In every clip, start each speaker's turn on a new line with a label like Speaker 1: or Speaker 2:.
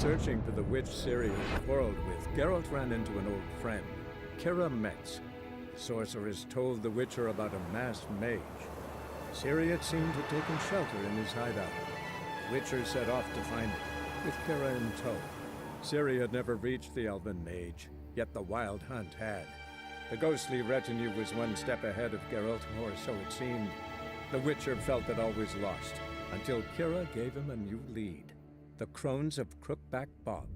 Speaker 1: searching for the witch Ciri had quarreled with, Geralt ran into an old friend, Kira Metz. The sorceress told the Witcher about a masked mage. Ciri, it seemed, had taken shelter in his hideout. The Witcher set off to find him, with Kira in tow. Ciri had never reached the elven mage, yet the wild hunt had. The ghostly retinue was one step ahead of Geralt, or so it seemed. The Witcher felt that all was lost, until Kira gave him a new lead. The Crones of Crookback Bog.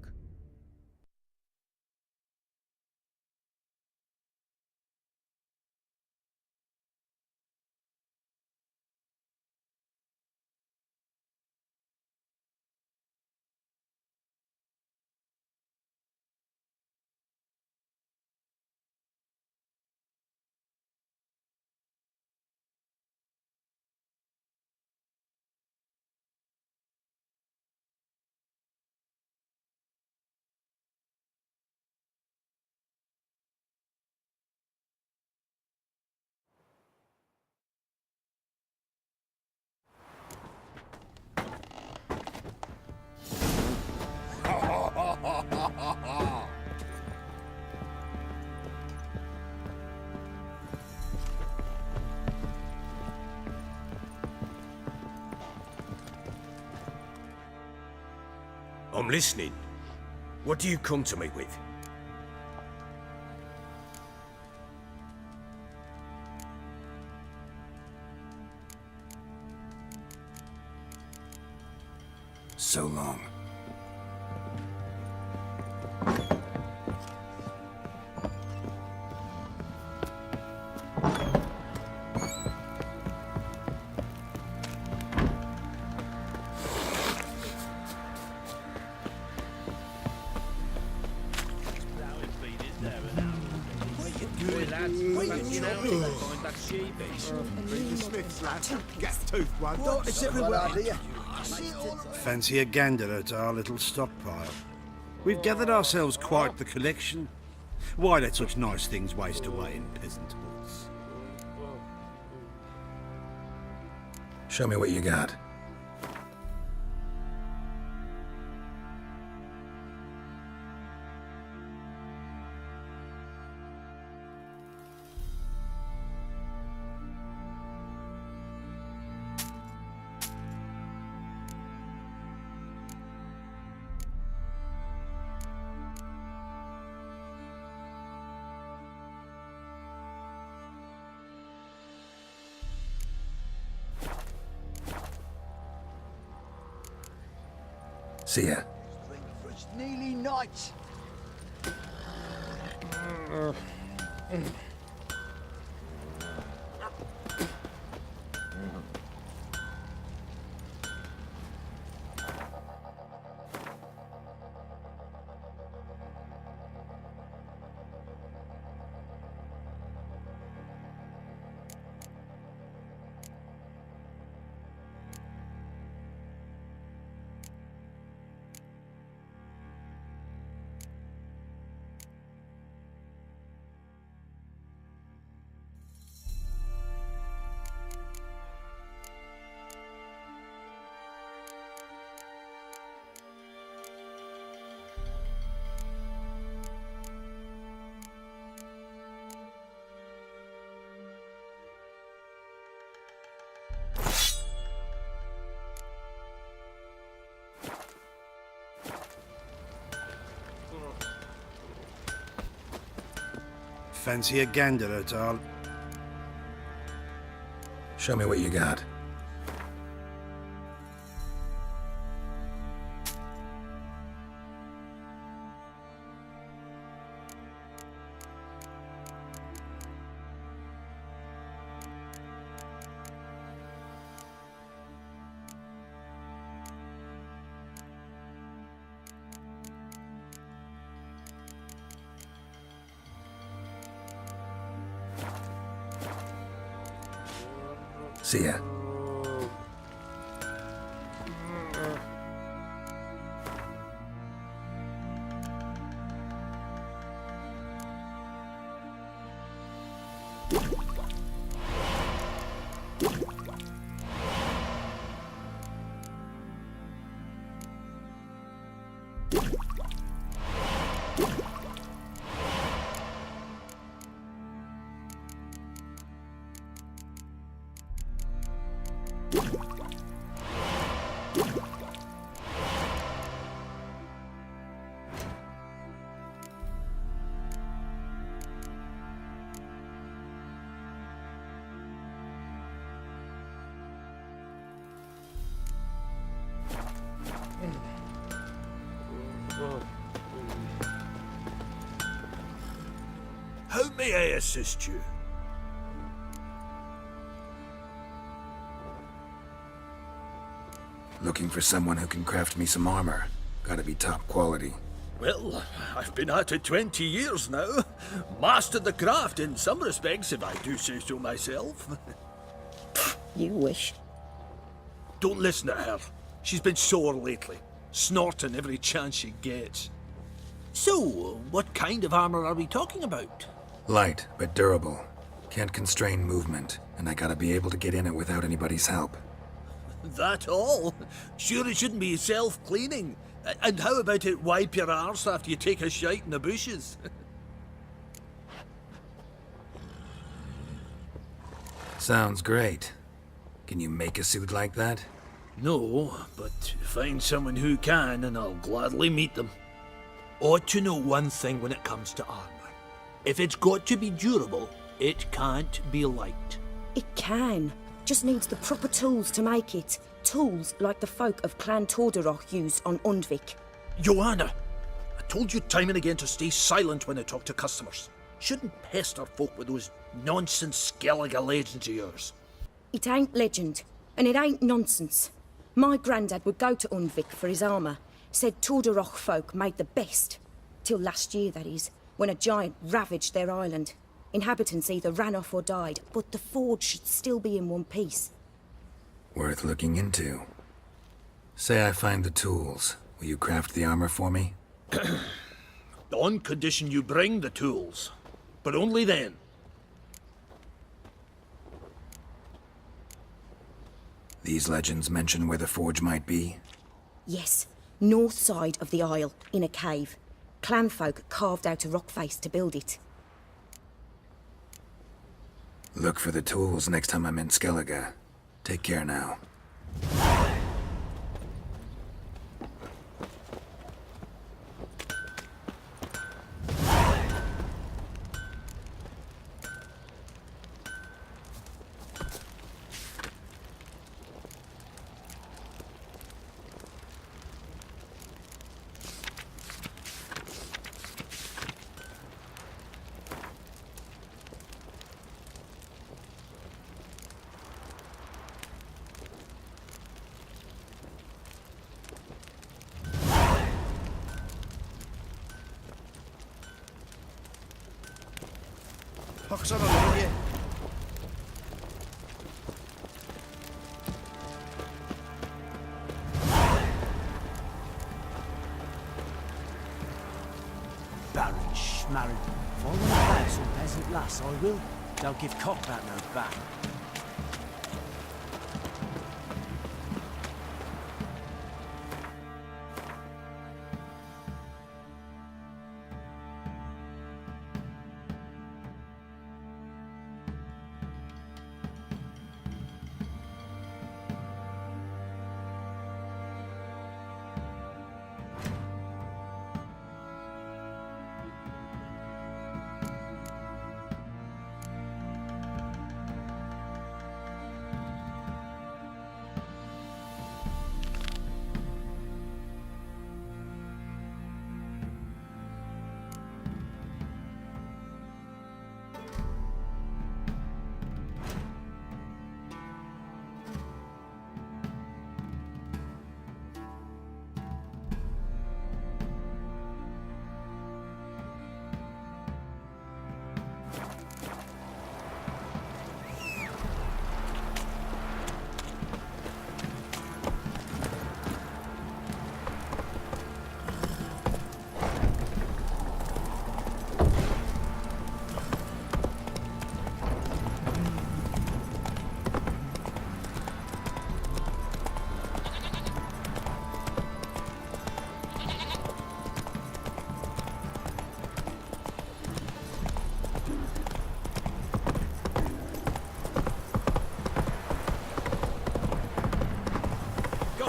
Speaker 2: I'm listening. What do you come to me with?
Speaker 3: So long.
Speaker 4: Fancy a gander at our little stockpile. We've gathered ourselves quite the collection. Why let such nice things waste away in peasant huts?
Speaker 3: Show me what you got. See ya.
Speaker 5: It's nearly night.
Speaker 4: Fancy a gander at our...
Speaker 3: Show me what you got. See ya.
Speaker 2: May I assist you?
Speaker 3: Looking for someone who can craft me some armor. Gotta be top quality.
Speaker 2: Well, I've been at it 20 years now. Mastered the craft in some respects, if I do say so myself.
Speaker 6: You wish.
Speaker 2: Don't listen to her. She's been sore lately, snorting every chance she gets. So, what kind of armor are we talking about?
Speaker 3: Light, but durable. Can't constrain movement, and I gotta be able to get in it without anybody's help.
Speaker 2: That all? Sure it shouldn't be self-cleaning. And how about it wipe your arse after you take a shite in the bushes?
Speaker 3: Sounds great. Can you make a suit like that?
Speaker 2: No, but find someone who can and I'll gladly meet them. Ought to know one thing when it comes to armor. If it's got to be durable, it can't be light.
Speaker 6: It can. Just needs the proper tools to make it. Tools like the folk of Clan Torderoch used on Undvik.
Speaker 2: Joanna, I told you time and again to stay silent when I talk to customers. Shouldn't pester folk with those nonsense Skellige legends of yours.
Speaker 6: It ain't legend, and it ain't nonsense. My granddad would go to Undvik for his armour. Said Torderoch folk made the best. Till last year, that is, when a giant ravaged their island. Inhabitants either ran off or died, but the forge should still be in one piece.
Speaker 3: Worth looking into. Say I find the tools. Will you craft the armor for me?
Speaker 2: On condition you bring the tools. But only then.
Speaker 3: These legends mention where the forge might be?
Speaker 6: Yes, north side of the isle, in a cave. Clanfolk carved out a rock face to build it.
Speaker 3: Look for the tools next time I'm in Skellige. Take care now.
Speaker 4: Pox on a little, you.
Speaker 7: Baron Schmarren. If I want to play some peasant lass, I will. Don't give cock that no back.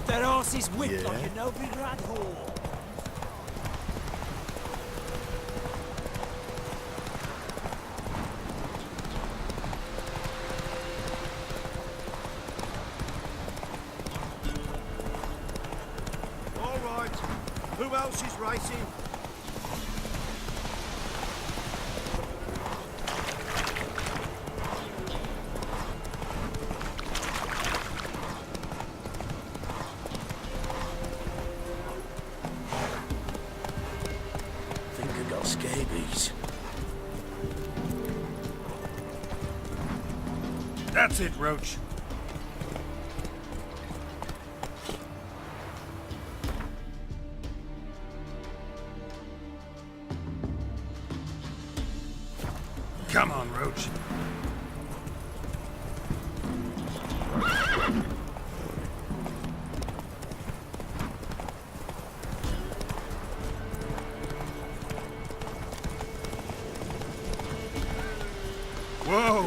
Speaker 7: Their arses whipped like a nobly rat whore.
Speaker 4: All right. Who else is racing?
Speaker 2: babies.
Speaker 4: That's it, Roach. Come on, Roach. Whoa!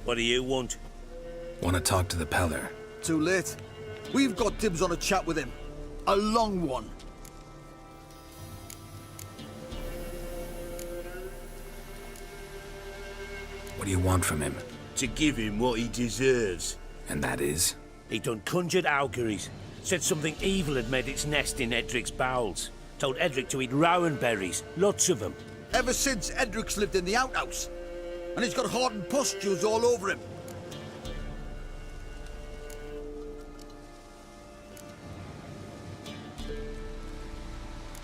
Speaker 2: What do you want?
Speaker 3: Want to talk to the Peller.
Speaker 5: Too late. We've got dibs on a chat with him. A long one.
Speaker 3: What do you want from him?
Speaker 2: To give him what he deserves.
Speaker 3: And that is?
Speaker 2: He done conjured auguries. Said something evil had made its nest in Edric's bowels. Told Edric to eat rowan berries. Lots of them.
Speaker 5: Ever since Edric's lived in the outhouse. And he's got hardened pustules all over him.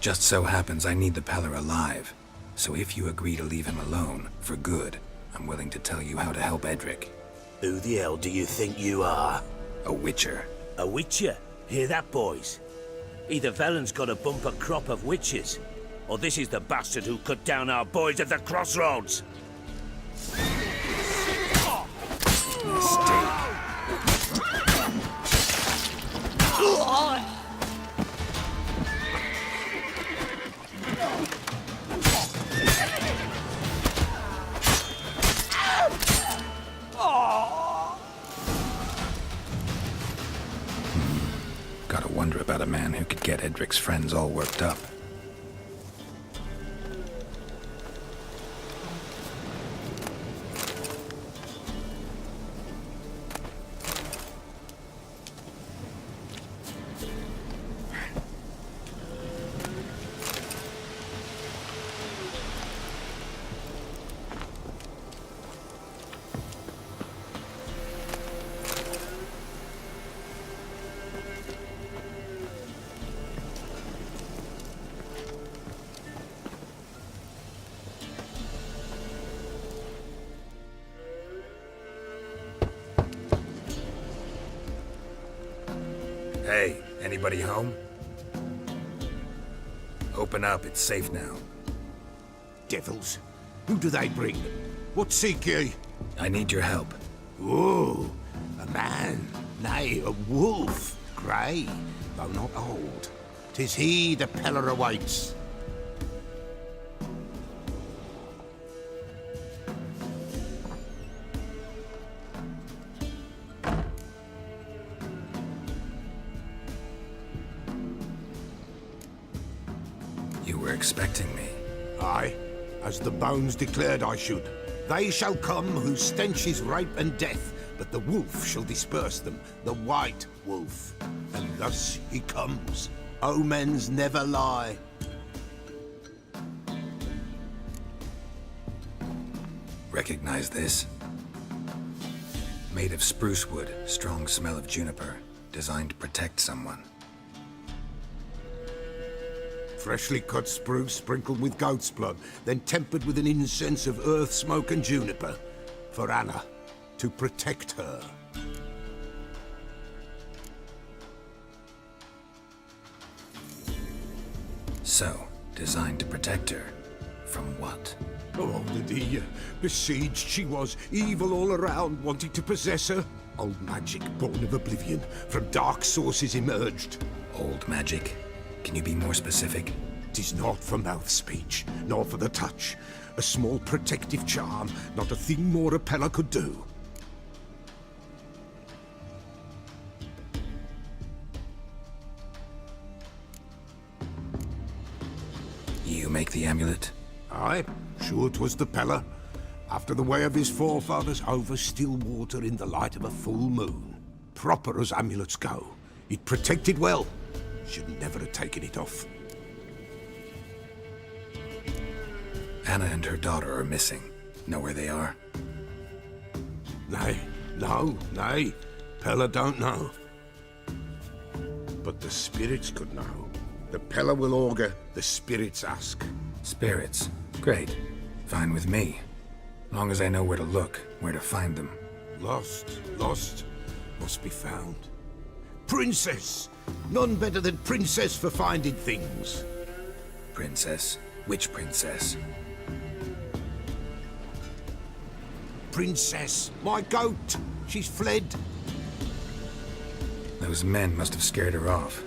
Speaker 3: Just so happens I need the Peller alive. So if you agree to leave him alone, for good, I'm willing to tell you how to help Edric.
Speaker 2: Who the hell do you think you are?
Speaker 3: A witcher.
Speaker 2: A witcher? Hear that, boys? Either Velen's got a bumper crop of witches, or this is the bastard who cut down our boys at the crossroads.
Speaker 3: Mistake. Gotta wonder about a man who could get Edric's friends all worked up. Hey, anybody home? Open up, it's safe now.
Speaker 8: Devils? Who do they bring? What seek ye?
Speaker 3: I need your help.
Speaker 8: Oh, a man, nay, a wolf, grey, though not old. 'Tis he the Peller awaits.
Speaker 3: You were expecting me.
Speaker 8: Aye, as the bones declared I should. They shall come whose stench is rape and death, but the wolf shall disperse them, the white wolf. And thus he comes. Omens never lie.
Speaker 3: Recognize this? Made of spruce wood, strong smell of juniper, designed to protect someone.
Speaker 8: Freshly cut spruce sprinkled with goat's blood, then tempered with an incense of earth, smoke and juniper. For Anna, to protect her.
Speaker 3: So, designed to protect her. From what?
Speaker 8: Oh, Lydia, besieged she was, evil all around, wanting to possess her. Old magic, born of oblivion, from dark sources emerged.
Speaker 3: Old magic? Can you be more specific?
Speaker 8: 'Tis not for mouth speech, nor for the touch. A small protective charm, not a thing more a Peller could do.
Speaker 3: You make the amulet?
Speaker 8: Aye, sure 'twas the Peller. After the way of his forefathers, over still water in the light of a full moon. Proper as amulets go. It protected well. Should never have taken it off.
Speaker 3: Hannah and her daughter are missing. Know where they are?
Speaker 8: Nay, nay. Pella don't know. But the spirits could know. The Pella will augur, the spirits ask.
Speaker 3: Spirits. Great. Fine with me. Long as I know where to look, where to find them.
Speaker 8: Lost, must be found. Princess! None better than Princess for finding things.
Speaker 3: Princess? Which princess?
Speaker 8: Princess, my goat! She's fled.
Speaker 3: Those men must have scared her off.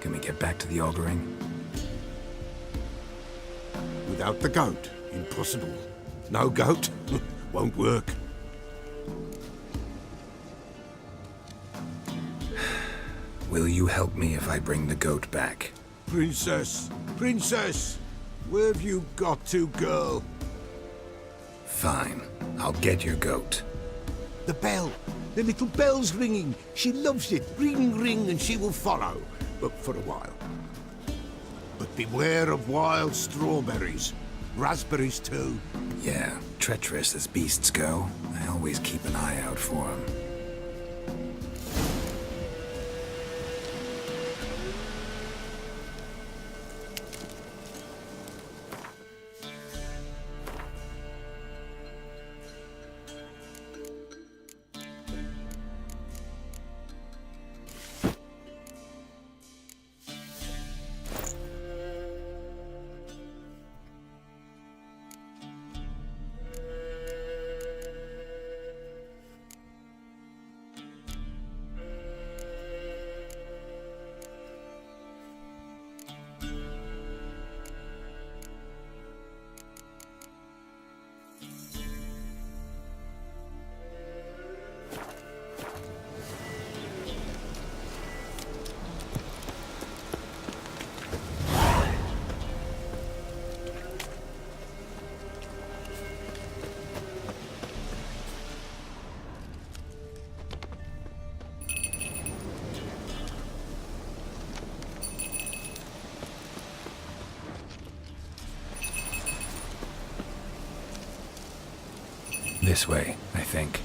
Speaker 3: Can we get back to the auguring?
Speaker 8: Without the goat, impossible. No goat, won't work.
Speaker 3: Will you help me if I bring the goat back?
Speaker 8: Princess! Princess! Where have you got to, girl?
Speaker 3: Fine. I'll get your goat.
Speaker 8: The bell! The little bell's ringing. She loves it. Ring, ring, and she will follow. But for a while. But beware of wild strawberries. Raspberries, too.
Speaker 3: Yeah, treacherous as beasts go. I always keep an eye out for them. This way, I think.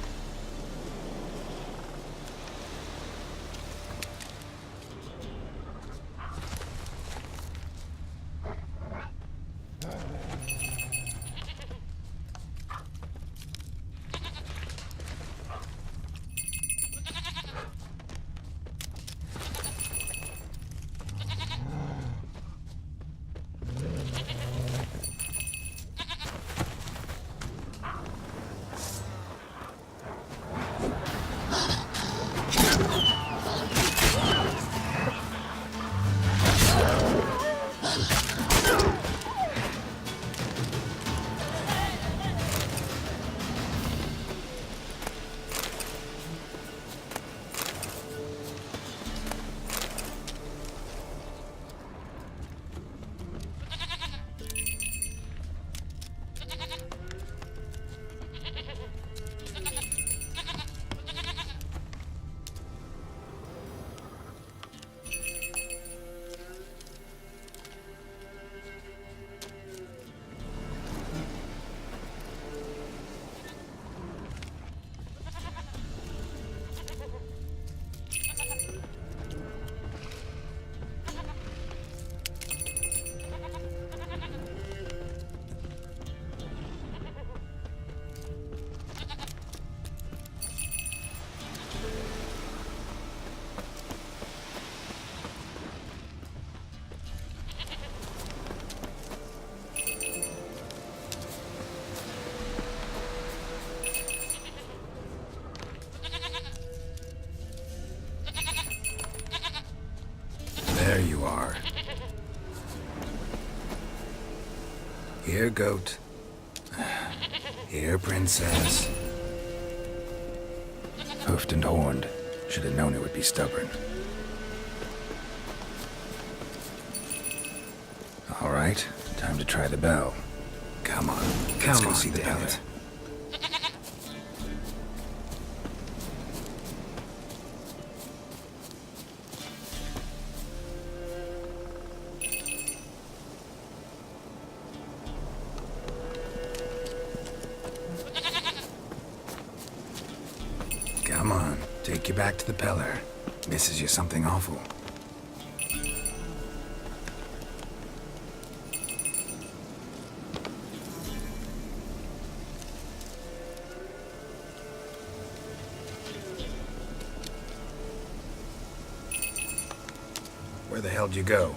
Speaker 3: There you are. Here, goat. Here, princess. Hoofed and horned. Should have known it would be stubborn. All right, time to try the bell. Come on, let's go see the pellet. back to the Peller. Misses you something awful. Where the hell'd you go?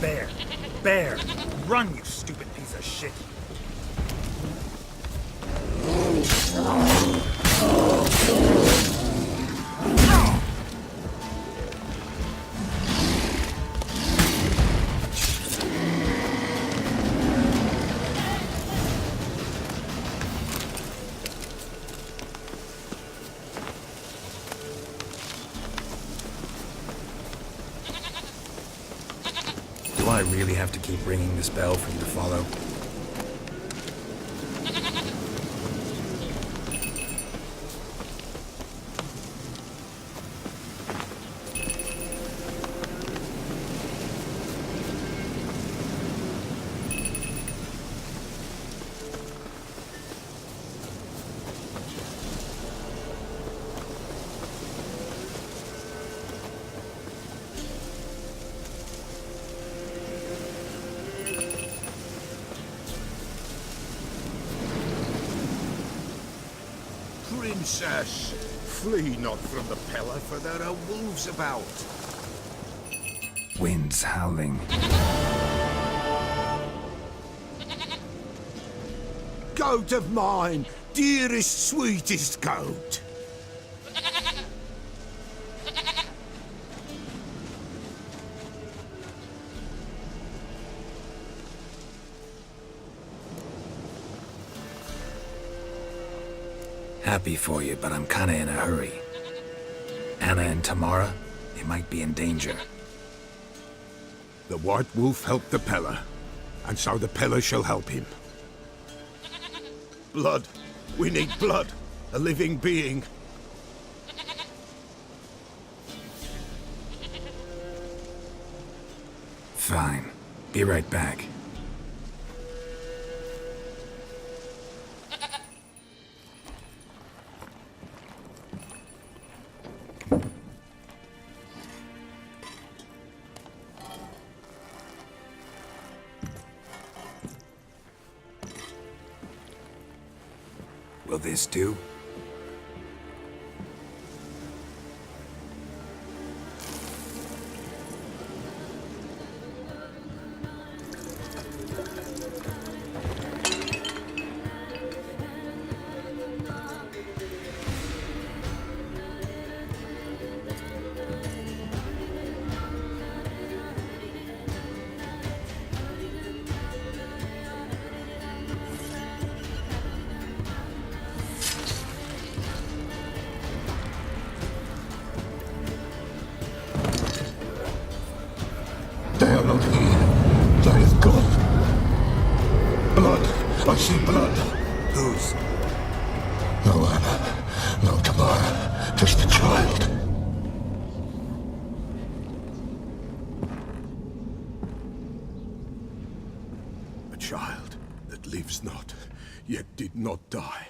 Speaker 9: Bear! Bear! Run, you stupid piece of shit!
Speaker 3: Do I really have to keep ringing this bell for you to follow?
Speaker 8: Princess, flee not from the Peller, for there are wolves about.
Speaker 3: Winds howling.
Speaker 8: Goat of mine, dearest, sweetest goat.
Speaker 3: Happy for you, but I'm kinda in a hurry. Anna and Tamara, they might be in danger.
Speaker 8: The White Wolf helped the Peller, and so the Peller shall help him. Blood. We need blood. A living being.
Speaker 3: Fine. Be right back. Will this do?
Speaker 8: They are not here. They is gone. Blood. I see blood.
Speaker 3: Whose?
Speaker 8: No Anna. No Tamara. Just a child. A child that lives not, yet did not die.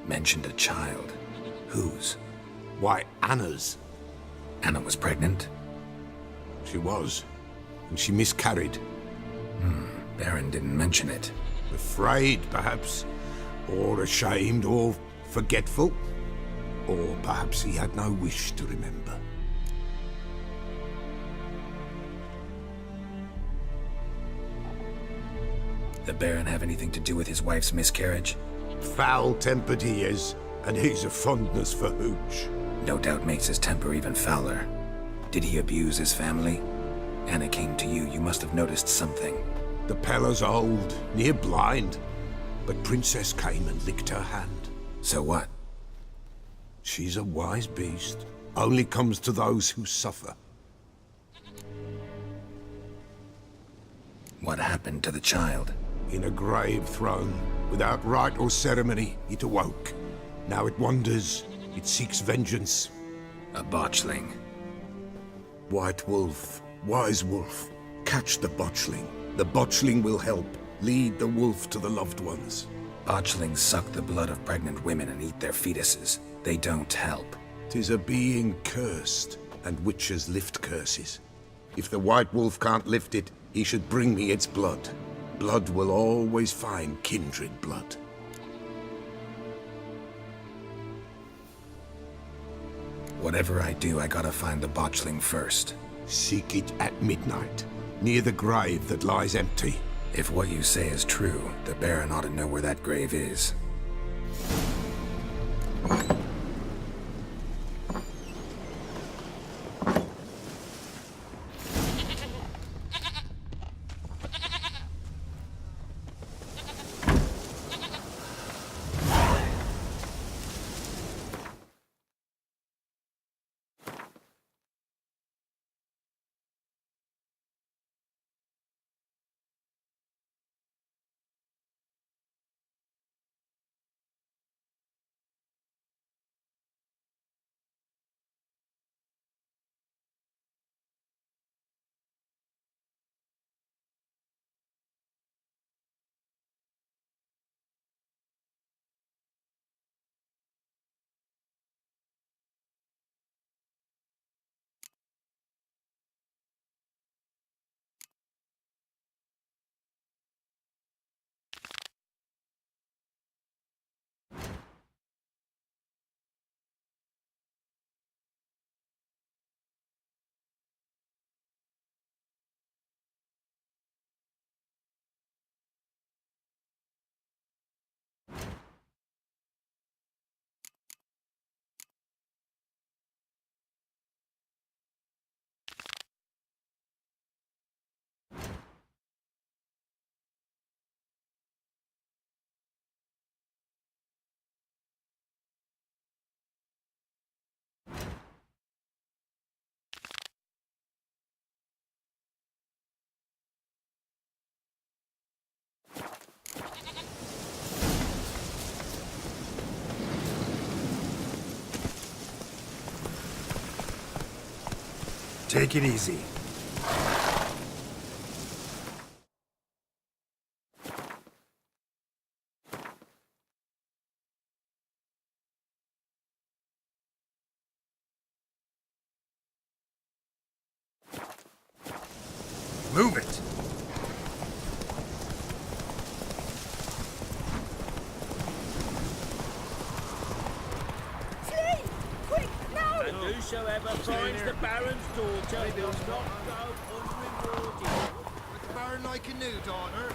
Speaker 3: Mentioned a child. Whose?
Speaker 8: Why, Anna's.
Speaker 3: Anna was pregnant?
Speaker 8: She was, and she miscarried.
Speaker 3: Baron didn't mention it.
Speaker 8: Afraid, perhaps, or ashamed, or forgetful. Or perhaps he had no wish to remember.
Speaker 3: The Baron have anything to do with his wife's miscarriage?
Speaker 8: Foul-tempered he is, and he's a fondness for hooch.
Speaker 3: No doubt makes his temper even fouler. Did he abuse his family? Anna came to you. You must have noticed something.
Speaker 8: The Peller's old, near blind, but Princess came and licked her hand.
Speaker 3: So what?
Speaker 8: She's a wise beast. Only comes to those who suffer.
Speaker 3: What happened to the child?
Speaker 8: In a grave thrown, without rite or ceremony, it awoke. Now it wanders, it seeks vengeance.
Speaker 3: A botchling.
Speaker 8: White Wolf, Wise Wolf, catch the botchling. The botchling will help, lead the wolf to the loved ones.
Speaker 3: Botchlings suck the blood of pregnant women and eat their fetuses. They don't help.
Speaker 8: 'Tis a being cursed, and witches lift curses. If the White Wolf can't lift it, he should bring me its blood. Blood will always find kindred blood.
Speaker 3: Whatever I do, I gotta find the botchling first.
Speaker 8: Seek it at midnight, near the grave that lies empty.
Speaker 3: If what you say is true, the Baron ought to know where that grave is.
Speaker 9: Take it easy. Move it!
Speaker 7: And whosoever finds the Baron's daughter will not go unrewarded.
Speaker 5: Would the Baron like a new daughter?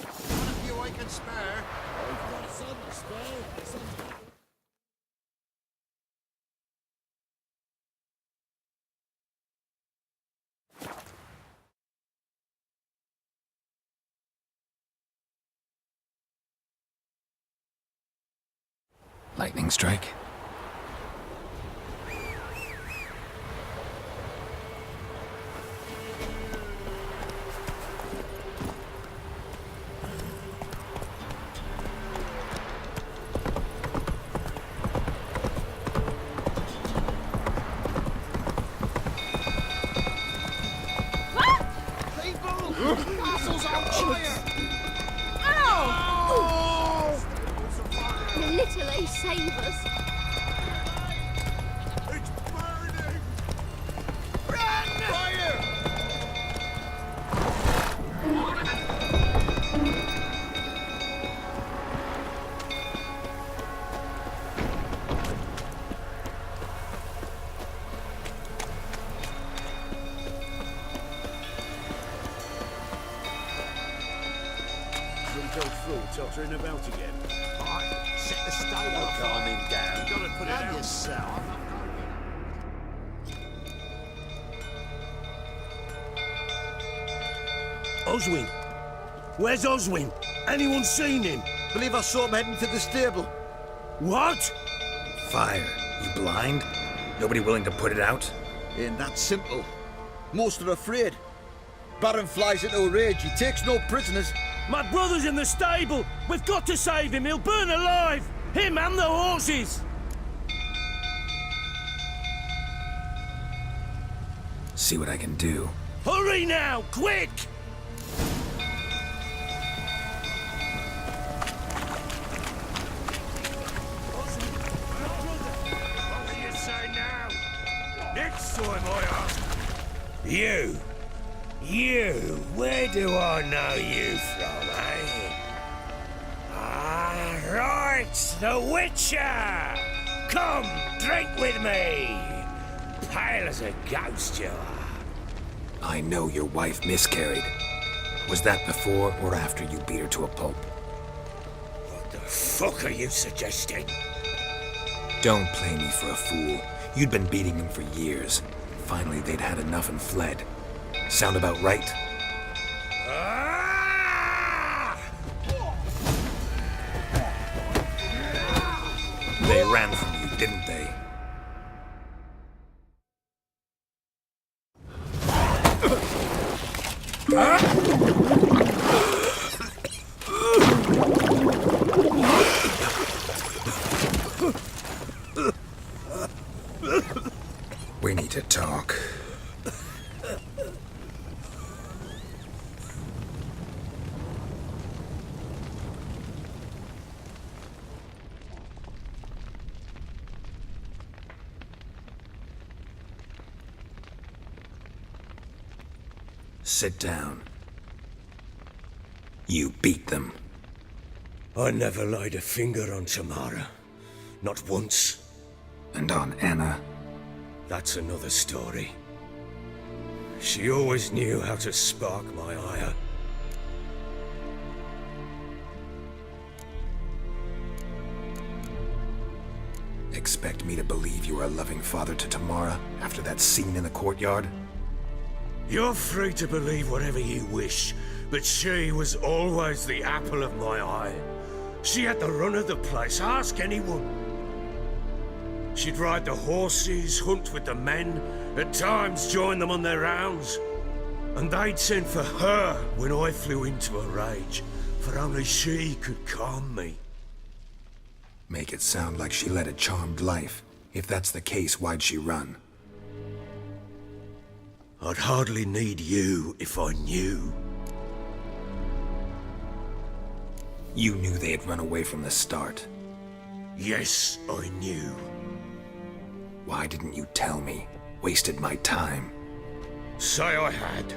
Speaker 5: One of you I can spare. I've got some to spare.
Speaker 3: Lightning strike?
Speaker 5: Castle's on fire!
Speaker 10: Ow! The little ace save us.
Speaker 8: It's burning!
Speaker 4: go through tottering about again.
Speaker 5: Aye, set the stone up.
Speaker 9: Calm him down.
Speaker 4: You gotta put it
Speaker 5: Calm
Speaker 4: out.
Speaker 5: yourself.
Speaker 4: Oswin! Where's Oswin? Anyone seen him?
Speaker 5: Believe I saw him heading to the stable.
Speaker 4: What?
Speaker 3: Fire. You blind? Nobody willing to put it out?
Speaker 5: Ain't that simple. Most are afraid. Baron flies into a rage. He takes no prisoners.
Speaker 7: My brother's in the stable! We've got to save him! He'll burn alive! Him and the horses!
Speaker 3: See what I can do.
Speaker 7: Hurry now! Quick!
Speaker 4: What do you say now? Next time I ask... You! Where do I know you from, eh? Ah, right, the Witcher! Come, drink with me! Pale as a ghost you are.
Speaker 3: I know your wife miscarried. Was that before or after you beat her to a pulp?
Speaker 4: What the fuck are you suggesting?
Speaker 3: Don't play me for a fool. You'd been beating them for years. Finally, they'd had enough and fled. Sound about right?
Speaker 4: Ah!
Speaker 3: They ran from you, didn't they? We need to talk. Sit down. You beat them.
Speaker 4: I never laid a finger on Tamara. Not once.
Speaker 3: And on Anna.
Speaker 4: That's another story. She always knew how to spark my ire.
Speaker 3: Expect me to believe you were a loving father to Tamara after that scene in the courtyard?
Speaker 4: You're free to believe whatever you wish, but she was always the apple of my eye. She had the run of the place, ask anyone. She'd ride the horses, hunt with the men, at times join them on their rounds. And they'd send for her when I flew into a rage, for only she could calm me.
Speaker 3: Make it sound like she led a charmed life. If that's the case, why'd she run?
Speaker 4: I'd hardly need you if I knew.
Speaker 3: You knew they had run away from the start.
Speaker 4: Yes, I knew.
Speaker 3: Why didn't you tell me? Wasted my time.
Speaker 4: Say I had.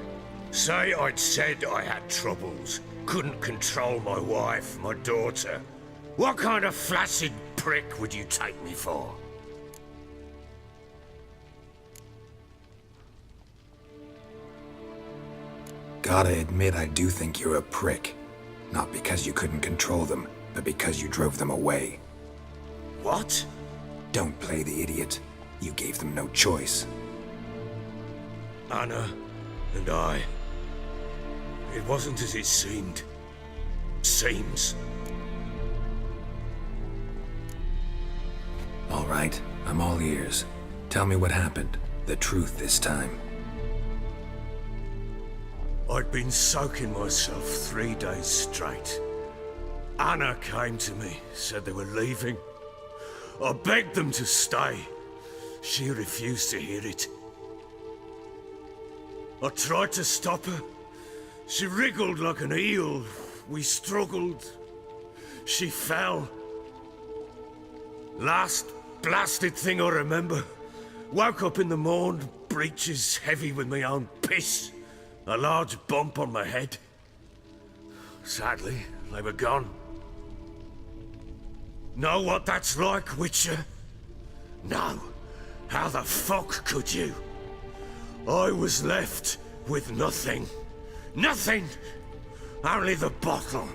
Speaker 4: Say I'd said I had troubles. Couldn't control my wife, my daughter. What kind of flaccid prick would you take me for?
Speaker 3: Gotta admit, I do think you're a prick. Not because you couldn't control them, but because you drove them away.
Speaker 4: What?
Speaker 3: Don't play the idiot. You gave them no choice.
Speaker 4: Anna and I. It wasn't as it seemed. Seems.
Speaker 3: All right, I'm all ears. Tell me what happened. The truth this time.
Speaker 4: I'd been soaking myself 3 days straight. Anna came to me, said they were leaving. I begged them to stay. She refused to hear it. I tried to stop her. She wriggled like an eel. We struggled. She fell. Last blasted thing I remember. Woke up in the morn, breeches heavy with my own piss. A large bump on my head. Sadly, they were gone. Know what that's like, Witcher? No. How the fuck could you? I was left with nothing. Nothing! Only the bottle.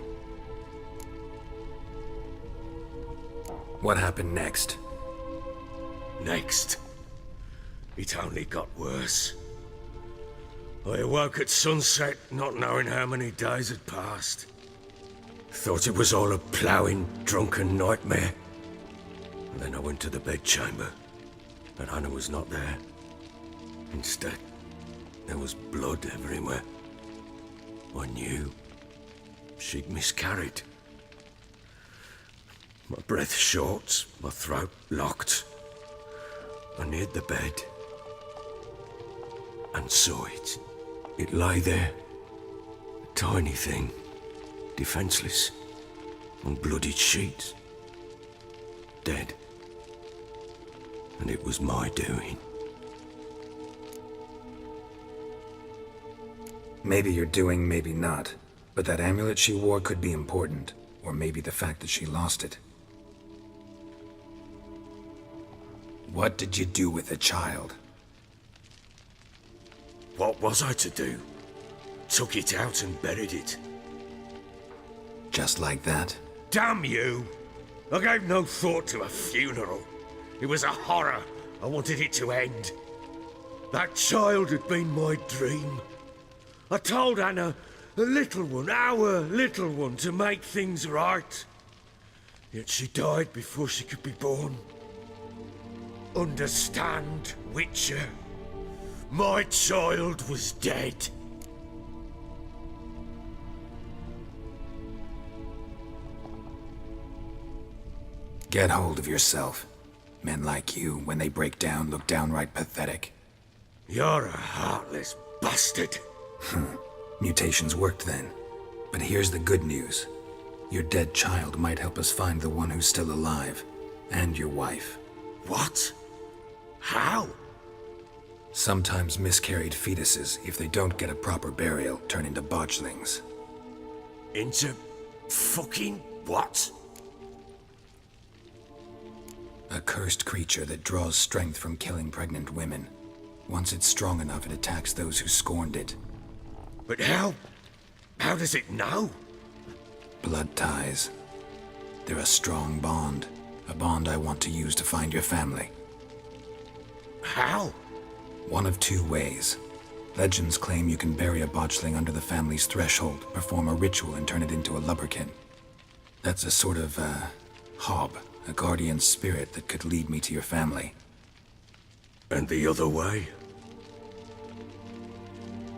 Speaker 3: What happened next?
Speaker 4: Next, it only got worse. I awoke at sunset, not knowing how many days had passed. Thought it was all a ploughing, drunken nightmare. And then I went to the bedchamber, and Anna was not there. Instead, there was blood everywhere. I knew she'd miscarried. My breath short, my throat locked. I neared the bed and saw it. It lay there, a tiny thing, defenseless, on bloodied sheets, dead. And it was my doing.
Speaker 3: Maybe you're doing, maybe not. But that amulet she wore could be important. Or maybe the fact that she lost it. What did you do with the child?
Speaker 4: What was I to do? Took it out and buried it.
Speaker 3: Just like that?
Speaker 4: Damn you! I gave no thought to a funeral. It was a horror. I wanted it to end. That child had been my dream. I told Anna, the little one, our little one, to make things right. Yet she died before she could be born. Understand, Witcher? My child was dead.
Speaker 3: Get hold of yourself. Men like you, when they break down, look downright pathetic.
Speaker 4: You're a heartless bastard.
Speaker 3: Mutations worked then. But here's the good news. Your dead child might help us find the one who's still alive. And your wife.
Speaker 4: What? How?
Speaker 3: Sometimes miscarried fetuses, if they don't get a proper burial, turn into botchlings.
Speaker 4: Into fucking what?
Speaker 3: A cursed creature that draws strength from killing pregnant women. Once it's strong enough, it attacks those who scorned it.
Speaker 4: But how? How does it know?
Speaker 3: Blood ties. They're a strong bond. A bond I want to use to find your family.
Speaker 4: How?
Speaker 3: One of two ways. Legends claim you can bury a botchling under the family's threshold, perform a ritual, and turn it into a lubberkin. That's a sort of, hob, a guardian spirit that could lead me to your family.
Speaker 4: And the other way?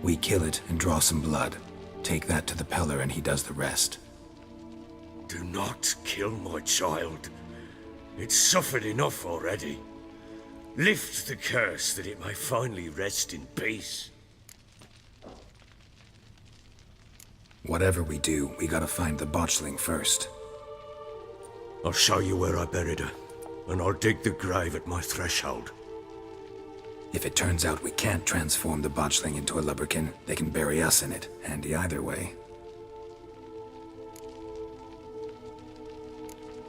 Speaker 3: We kill it and draw some blood. Take that to the Peller and he does the rest.
Speaker 4: Do not kill my child. It's suffered enough already. Lift the curse that it may finally rest in peace.
Speaker 3: Whatever we do, we gotta find the botchling first.
Speaker 4: I'll show you where I buried her, and I'll dig the grave at my threshold.
Speaker 3: If it turns out we can't transform the botchling into a lubberkin, they can bury us in it. Handy either way.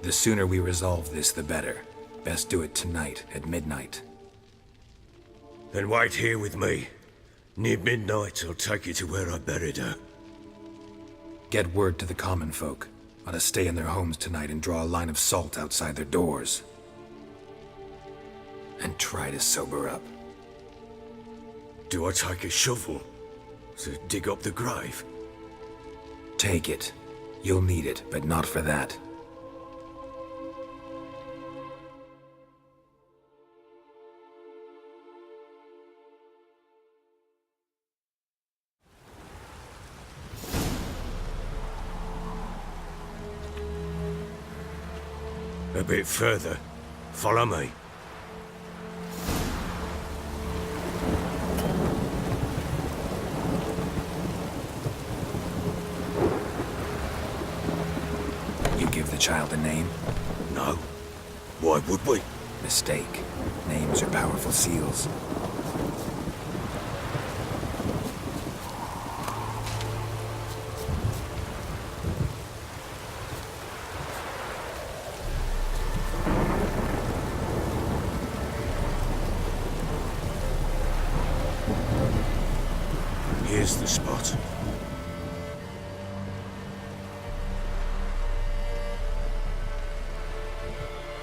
Speaker 3: The sooner we resolve this, the better. Best do it tonight, at midnight.
Speaker 4: Then wait here with me. Near midnight, I'll take you to where I buried her.
Speaker 3: Get word to the common folk. Ought to stay in their homes tonight and draw a line of salt outside their doors. And try to sober up.
Speaker 4: Do I take a shovel to dig up the grave?
Speaker 3: Take it. You'll need it, but not for that.
Speaker 4: A bit further. Follow me.
Speaker 3: You give the child a name?
Speaker 4: No. Why would we?
Speaker 3: Mistake. Names are powerful seals.
Speaker 4: Here's the spot.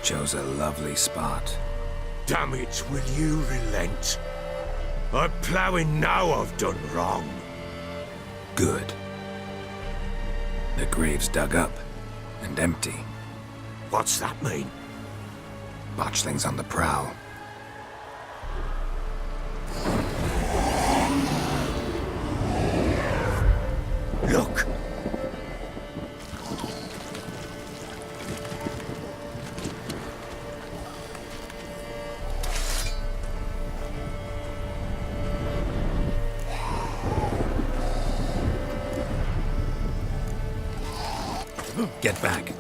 Speaker 3: Chose a lovely spot.
Speaker 4: Damn it, will you relent? I'm ploughing now I've done wrong.
Speaker 3: Good. The grave's dug up and empty.
Speaker 4: What's that mean?
Speaker 3: Botchling's on the prowl.
Speaker 4: Look!
Speaker 3: Get back.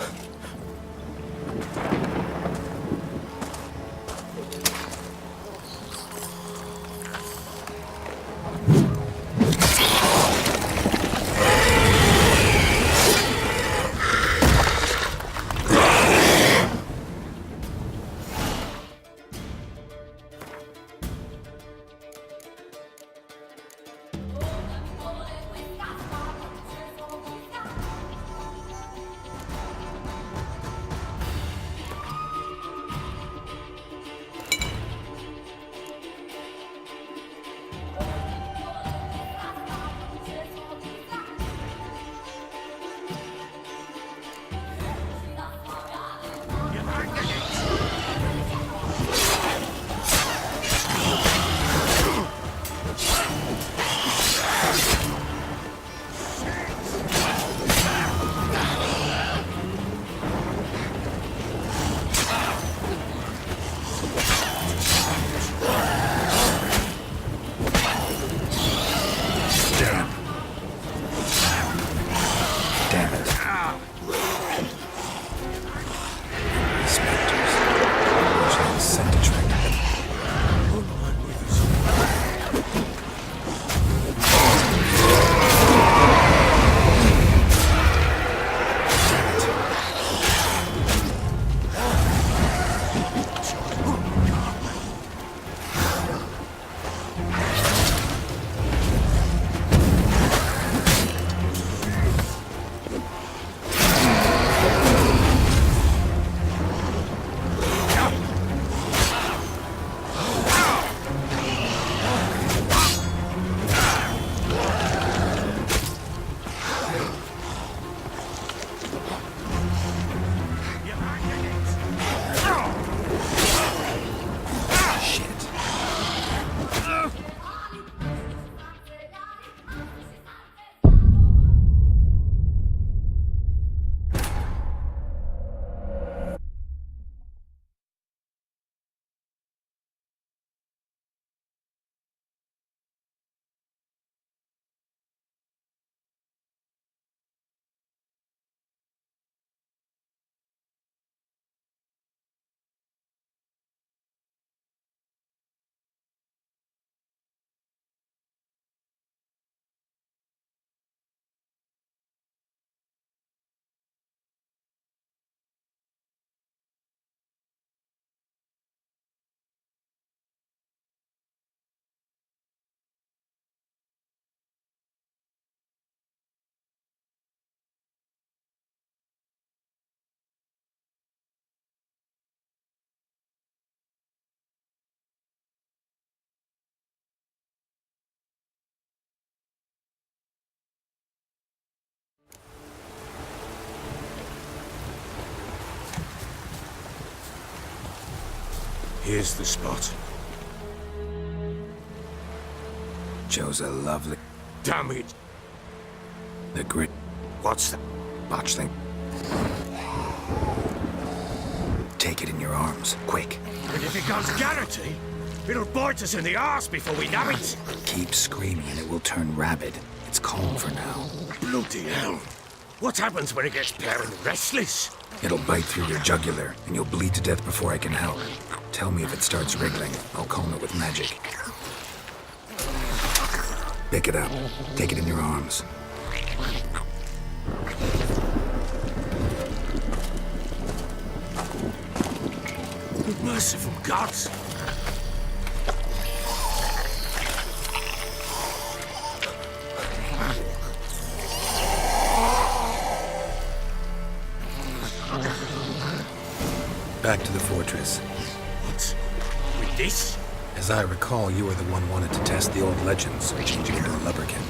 Speaker 4: Here's the spot.
Speaker 3: Chose a lovely...
Speaker 4: Damn it!
Speaker 3: The grit...
Speaker 4: What's that?
Speaker 3: Botchling. Take it in your arms, quick.
Speaker 4: But if it goes Garrity, it'll bite us in the arse before we know it.
Speaker 3: Keep screaming and it will turn rabid. It's calm for now.
Speaker 4: Bloody hell. What happens when it gets pairing restless?
Speaker 3: It'll bite through your jugular, and you'll bleed to death before I can help. Tell me if it starts wriggling. I'll calm it with magic. Pick it up. Take it in your arms.
Speaker 4: Merciful gods!
Speaker 3: Back to the fortress.
Speaker 4: What? With this?
Speaker 3: As I recall, you were the one wanted to test the old legends, changing into a lubberkin.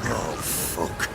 Speaker 4: Oh, fuck.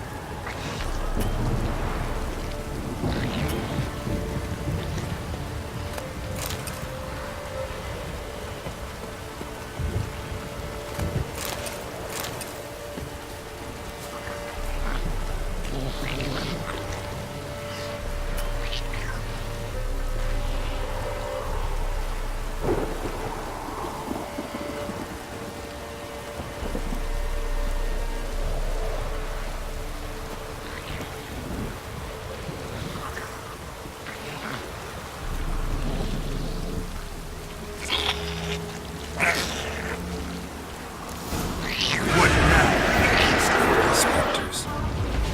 Speaker 3: Spectres.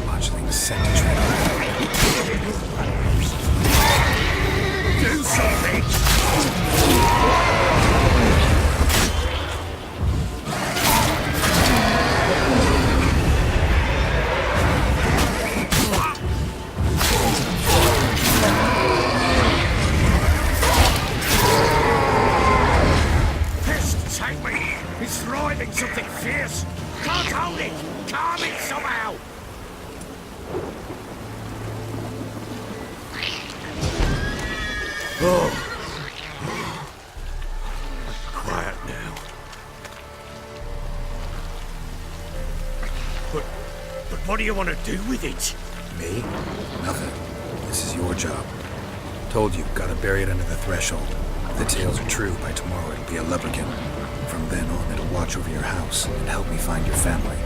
Speaker 3: Botchling scent trail.
Speaker 4: Do something! Pest, take me! It's writhing something fierce! Can't hold it! Calm it somehow! Oh. Quiet now. But what do you want to do with it?
Speaker 3: Me? Nothing. This is your job. Told you, gotta bury it under the threshold. If the tales are true, by tomorrow it'll be a lubberkin. From then on, it'll watch over your house and help me find your family.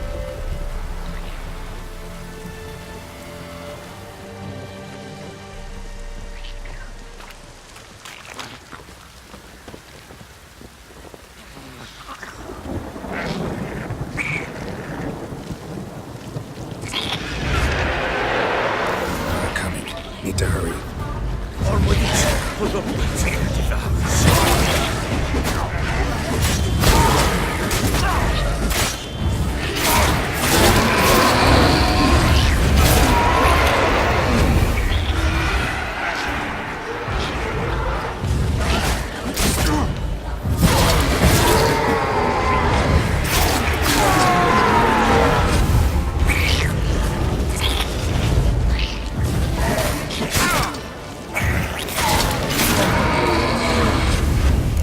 Speaker 3: They're coming. Need to hurry.
Speaker 4: On with it! Pull up and take it to the house.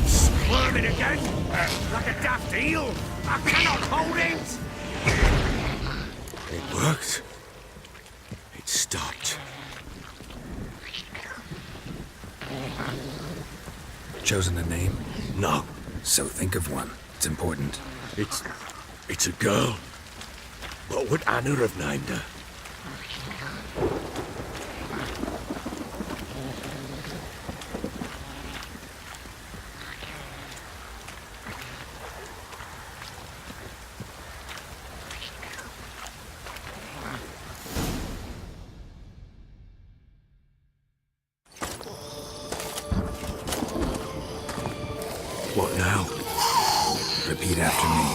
Speaker 4: Squirming again, like a daft eel. I cannot hold it. It worked. It stopped.
Speaker 3: Chosen a name?
Speaker 4: No,
Speaker 3: So think of one. It's important.
Speaker 4: it's a girl. What would Anna have named her? What now?
Speaker 3: Repeat after me.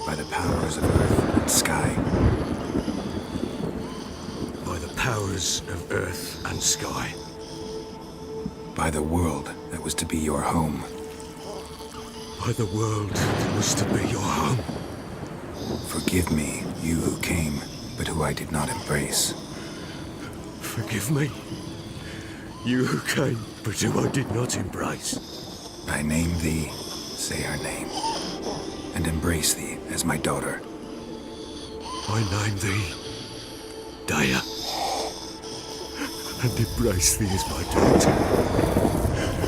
Speaker 3: By the powers of earth and sky.
Speaker 4: By the powers of earth and sky.
Speaker 3: By the world that was to be your home.
Speaker 4: By the world that was to be your home.
Speaker 3: Forgive me, you who came, but who I did not embrace.
Speaker 4: Forgive me. You who came, but who I did not embrace.
Speaker 3: I name thee, say her name, and embrace thee as my daughter.
Speaker 4: I name thee Daya, and embrace thee as my daughter.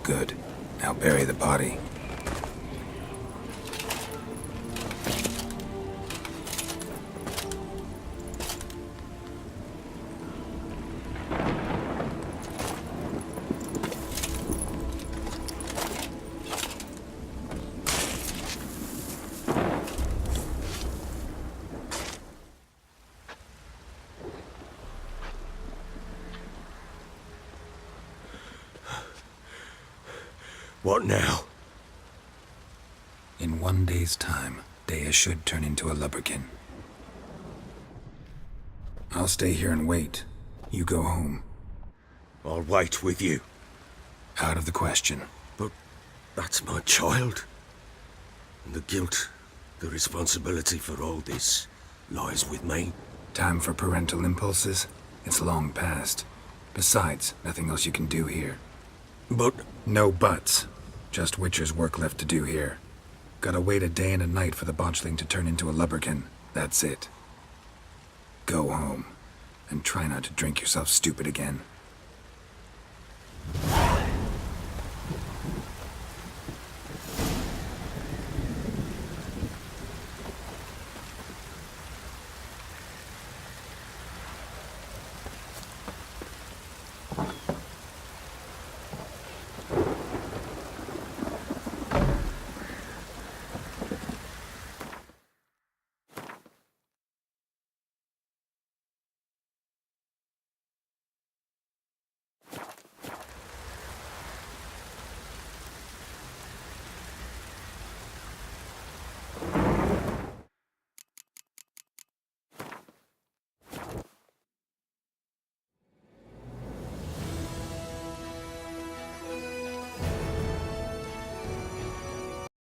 Speaker 3: Good. Now bury the body.
Speaker 4: What now?
Speaker 3: In one day's time, Dea should turn into a lubberkin. I'll stay here and wait. You go home.
Speaker 4: I'll wait with you.
Speaker 3: Out of the question.
Speaker 4: But that's my child. And the guilt, the responsibility for all this lies with me.
Speaker 3: Time for parental impulses? It's long past. Besides, nothing else you can do here.
Speaker 4: But...
Speaker 3: No buts. Just Witcher's work left to do here. Gotta wait a day and a night for the botchling to turn into a lubberkin. That's it. Go home. And try not to drink yourself stupid again.